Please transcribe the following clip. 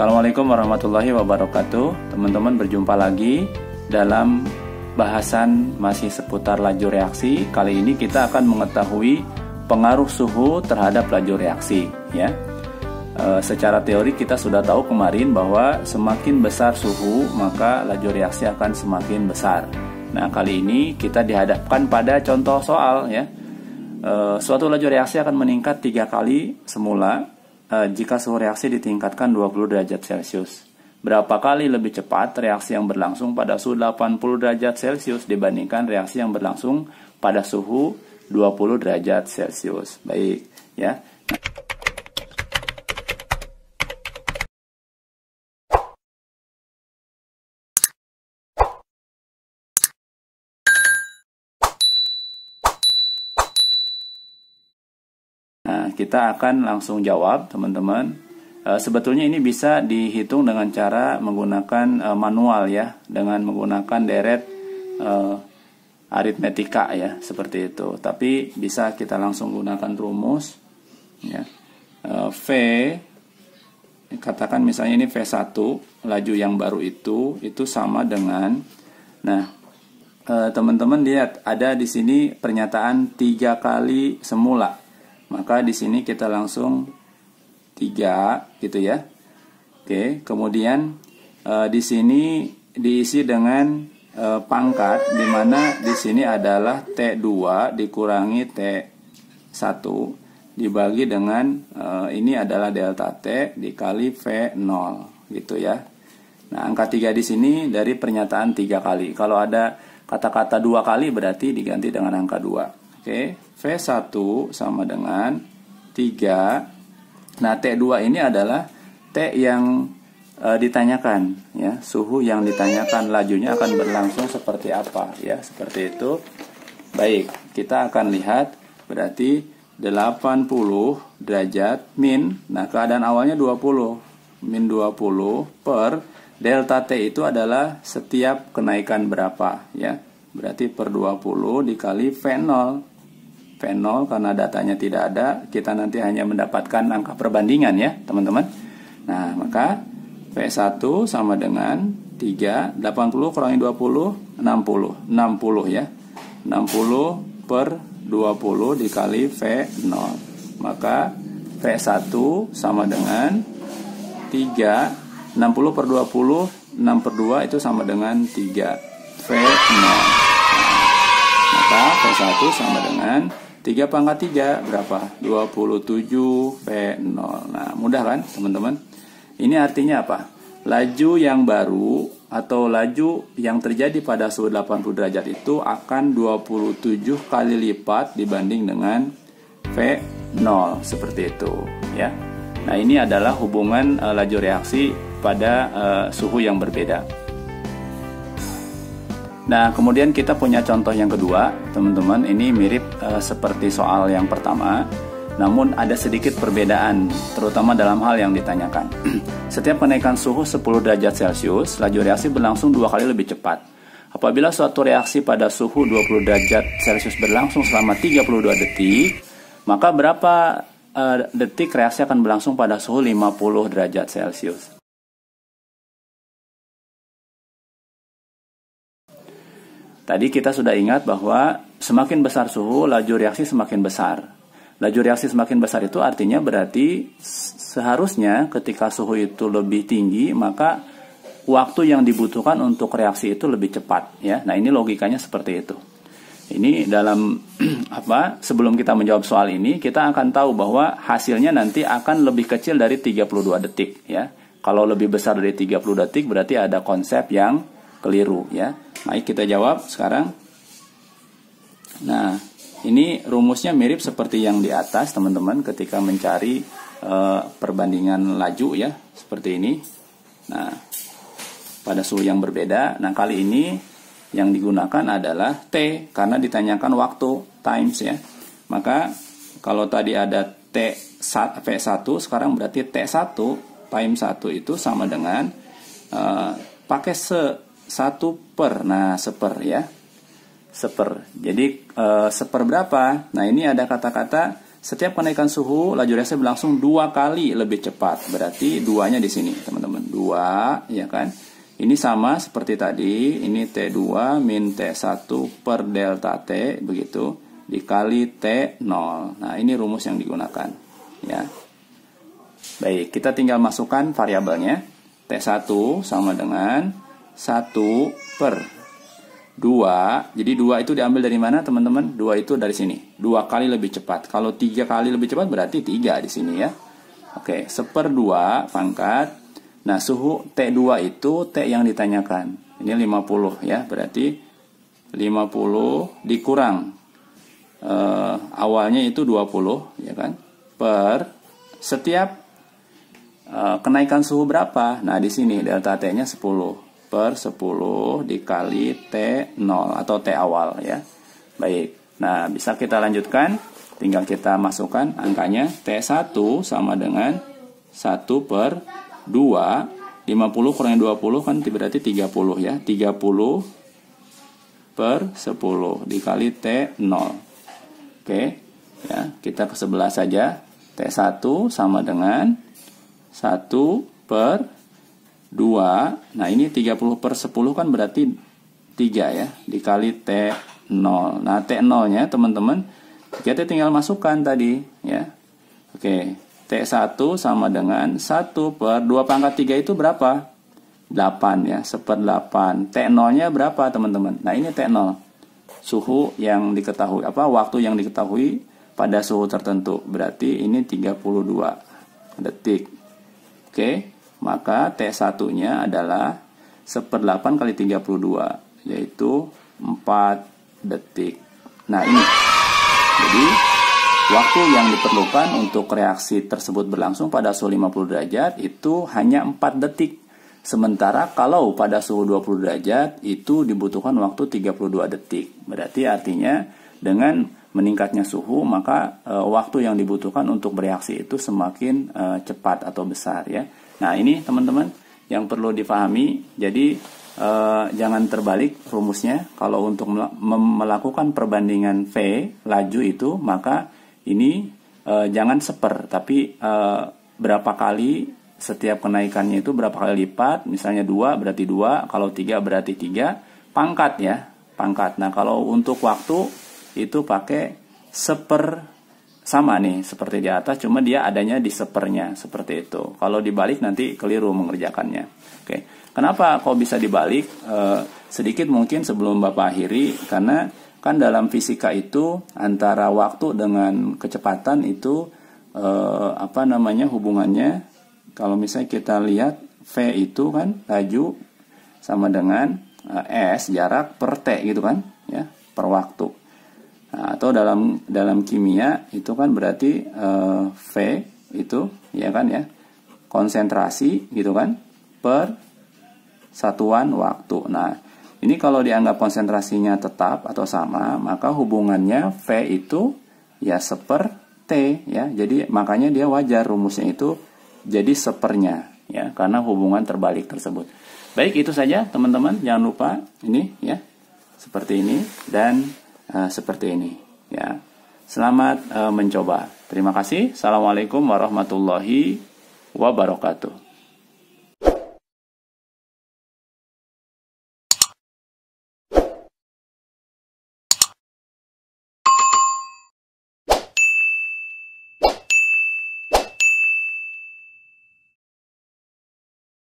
Assalamualaikum warahmatullahi wabarakatuh. Teman-teman, berjumpa lagi dalam bahasan masih seputar laju reaksi. Kali ini kita akan mengetahui pengaruh suhu terhadap laju reaksi, ya. Secara teori kita sudah tahu kemarin bahwa semakin besar suhu maka laju reaksi akan semakin besar. Nah, kali ini kita dihadapkan pada contoh soal, ya. Suatu laju reaksi akan meningkat 3 kali semula jika suhu reaksi ditingkatkan 20 derajat Celcius. Berapa kali lebih cepat reaksi yang berlangsung pada suhu 80 derajat Celcius dibandingkan reaksi yang berlangsung pada suhu 20 derajat Celcius? Baik, ya. Nah, kita akan langsung jawab, teman-teman. Sebetulnya ini bisa dihitung dengan cara menggunakan manual, ya, dengan menggunakan deret aritmetika, ya, seperti itu. Tapi bisa kita langsung gunakan rumus, ya. V, katakan misalnya ini V1, laju yang baru itu sama dengan, nah, teman-teman lihat ada di sini pernyataan 3 kali semula. Maka di sini kita langsung 3 gitu, ya. Oke, kemudian di sini diisi dengan pangkat, di mana di sini adalah T2 dikurangi T1 dibagi dengan ini adalah delta T dikali V0 gitu, ya. Nah, angka 3 di sini dari pernyataan 3 kali. Kalau ada kata-kata 2 kali berarti diganti dengan angka 2. Oke, V1 sama dengan 3. Nah, T2 ini adalah T yang ditanyakan, ya. Suhu yang ditanyakan, lajunya akan berlangsung seperti apa, ya, seperti itu. Baik, kita akan lihat berarti 80 derajat min. Nah, keadaan awalnya 20. Min 20 per delta T itu adalah setiap kenaikan berapa, ya. Berarti per 20 dikali V0. V0 karena datanya tidak ada, kita nanti hanya mendapatkan angka perbandingan, ya, teman-teman. Nah, maka V1 sama dengan 3, 80 kurangi 20, 60, ya. 60 per 20 dikali V0. Maka V1 sama dengan 3, 60 per 20, 6 per 2 itu sama dengan 3, V0. Maka V1 sama dengan 3 pangkat 3 berapa? 27 V0. Nah, mudah kan, teman-teman? Ini artinya apa? Laju yang baru atau laju yang terjadi pada suhu 80 derajat itu akan 27 kali lipat dibanding dengan V0, seperti itu, ya. Nah, ini adalah hubungan laju reaksi pada suhu yang berbeda. Nah, kemudian kita punya contoh yang kedua, teman-teman. Ini mirip seperti soal yang pertama, namun ada sedikit perbedaan, terutama dalam hal yang ditanyakan. Setiap kenaikan suhu 10 derajat Celcius, laju reaksi berlangsung 2 kali lebih cepat. Apabila suatu reaksi pada suhu 20 derajat Celcius berlangsung selama 32 detik, maka berapa detik reaksi akan berlangsung pada suhu 50 derajat Celcius? Tadi kita sudah ingat bahwa semakin besar suhu, laju reaksi semakin besar. Laju reaksi semakin besar itu artinya berarti seharusnya ketika suhu itu lebih tinggi, maka waktu yang dibutuhkan untuk reaksi itu lebih cepat, ya. Nah, ini logikanya seperti itu. Ini dalam sebelum kita menjawab soal ini, kita akan tahu bahwa hasilnya nanti akan lebih kecil dari 32 detik, ya. Kalau lebih besar dari 30 detik berarti ada konsep yang keliru, ya. Baik, kita jawab sekarang. Nah, ini rumusnya mirip seperti yang di atas, teman-teman, ketika mencari perbandingan laju, ya, seperti ini. Nah, pada suhu yang berbeda. Nah, kali ini yang digunakan adalah T karena ditanyakan waktu, times, ya. Maka kalau tadi ada V1, sekarang berarti T1 times 1 itu sama dengan pakai 1 per, nah, seper, ya. Seper. Jadi seper berapa? Nah, ini ada kata-kata setiap kenaikan suhu laju reaksi berlangsung 2 kali lebih cepat. Berarti 2-nya di sini, teman-teman. 2, ya kan? Ini sama seperti tadi, ini T2 min T1 per delta T, begitu, dikali T0. Nah, ini rumus yang digunakan, ya. Baik, kita tinggal masukkan variabelnya. T1 sama dengan 1 per 2. Jadi 2 itu diambil dari mana, teman-teman? 2 itu dari sini. 2 kali lebih cepat. Kalau 3 kali lebih cepat berarti 3 di sini, ya. Oke, 1/2 pangkat. Nah, suhu T2 itu T yang ditanyakan. Ini 50, ya. Berarti 50 dikurang awalnya itu 20, ya kan? Per setiap kenaikan suhu berapa? Nah, di sini delta T-nya 10 per 10 dikali T0 atau T awal, ya. Baik. Nah, bisa kita lanjutkan. Tinggal kita masukkan angkanya. T1 sama dengan 1 per 2, 50 kurangi 20 kan berarti 30, ya. 30 per 10 dikali T0. Oke, ya, kita ke sebelah saja. T1 sama dengan 1 per 2. Nah, ini 30 per 10 kan berarti 3, ya, dikali T0. Nah, T0-nya, teman-teman, kita tinggal masukkan tadi, ya. Oke. T1 sama dengan 1 per 2 pangkat 3 itu berapa? 8, ya, 1/8. T0-nya berapa, teman-teman? Nah, ini T0. Suhu yang diketahui, waktu yang diketahui pada suhu tertentu. Berarti ini 32 detik. Oke, maka T1-nya adalah 1/8 kali 32, yaitu 4 detik. Nah, ini. Jadi waktu yang diperlukan untuk reaksi tersebut berlangsung pada suhu 50 derajat itu hanya 4 detik. Sementara kalau pada suhu 20 derajat itu dibutuhkan waktu 32 detik. Berarti artinya dengan meningkatnya suhu maka waktu yang dibutuhkan untuk bereaksi itu semakin cepat atau besar, ya. Nah, ini teman-teman yang perlu dipahami. Jadi jangan terbalik rumusnya. Kalau untuk melakukan perbandingan V laju itu maka ini jangan tapi berapa kali setiap kenaikannya itu berapa kali lipat. Misalnya 2 berarti 2, kalau 3 berarti 3, pangkat, ya, pangkat. Nah, kalau untuk waktu itu pakai sama nih seperti di atas, cuma dia adanya di sepernya seperti itu. Kalau dibalik nanti keliru mengerjakannya. Oke, kenapa kok bisa dibalik? Sedikit mungkin sebelum Bapak akhiri, karena kan dalam fisika itu antara waktu dengan kecepatan itu hubungannya. Kalau misalnya kita lihat V itu kan laju sama dengan S jarak per T gitu kan, ya, per waktu. Nah, atau dalam kimia itu kan berarti V itu, ya kan, ya, konsentrasi gitu kan per satuan waktu. Nah, ini kalau dianggap konsentrasinya tetap atau sama, maka hubungannya V itu ya 1/T, ya. Jadi makanya dia wajar rumusnya itu jadi 1/nya, ya, karena hubungan terbalik tersebut. Baik, itu saja teman-teman. Jangan lupa ini, ya, seperti ini dan seperti ini, ya. Selamat mencoba. Terima kasih. Assalamualaikum warahmatullahi wabarakatuh.